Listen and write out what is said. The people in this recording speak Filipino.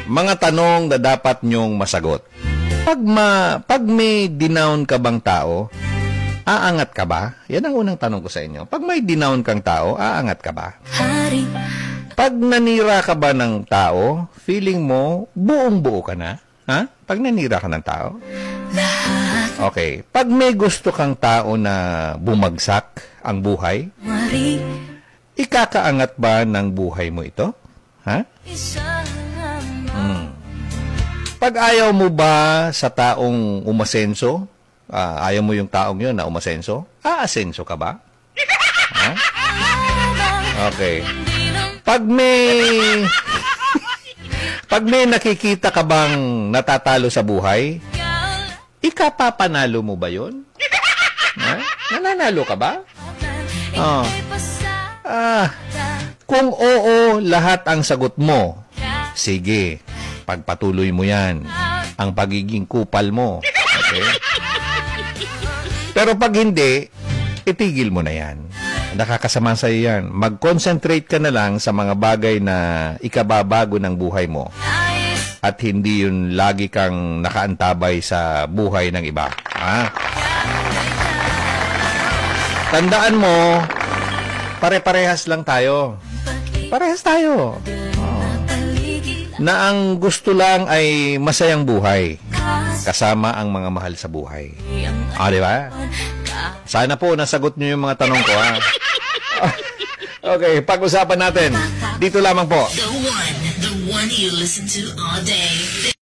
mga tanong na dapat nyong masagot. Pag may dinown ka bang tao, aangat ka ba? Yan ang unang tanong ko sa inyo. Pag may dinown kang tao, aangat ka ba? Pag nanira ka ba ng tao, feeling mo, buong-buo ka na? Ha? Pag nanira ka ng tao? Okay. Pag may gusto kang tao na bumagsak ang buhay, ikakaangat ba ng buhay mo ito? Ha? Pag ayaw mo ba sa taong umasenso, ayaw mo yung taong yun na umasenso, aasenso ka ba? Ha? Okay. Pag may nakikita ka bang natatalo sa buhay, ikapapanalo mo ba yun? Ha? Nananalo ka ba? Kung oo, lahat ang sagot mo, sige, pagpatuloy mo yan, ang pagiging kupal mo. Okay? Pero pag hindi, itigil mo na yan. Nakakasama sa iyo yan. Mag-concentrate ka na lang sa mga bagay na ikababago ng buhay mo. At hindi yun lagi kang nakaantabay sa buhay ng iba. Ha? Tandaan mo, pare-parehas lang tayo. Parehas tayo. Na ang gusto lang ay masayang buhay. Kasama ang mga mahal sa buhay. Di ba? Sana po nasagot niyo yung mga tanong ko, ha? Okay, pag-usapan natin. Dito lamang po. The one you listen to all day.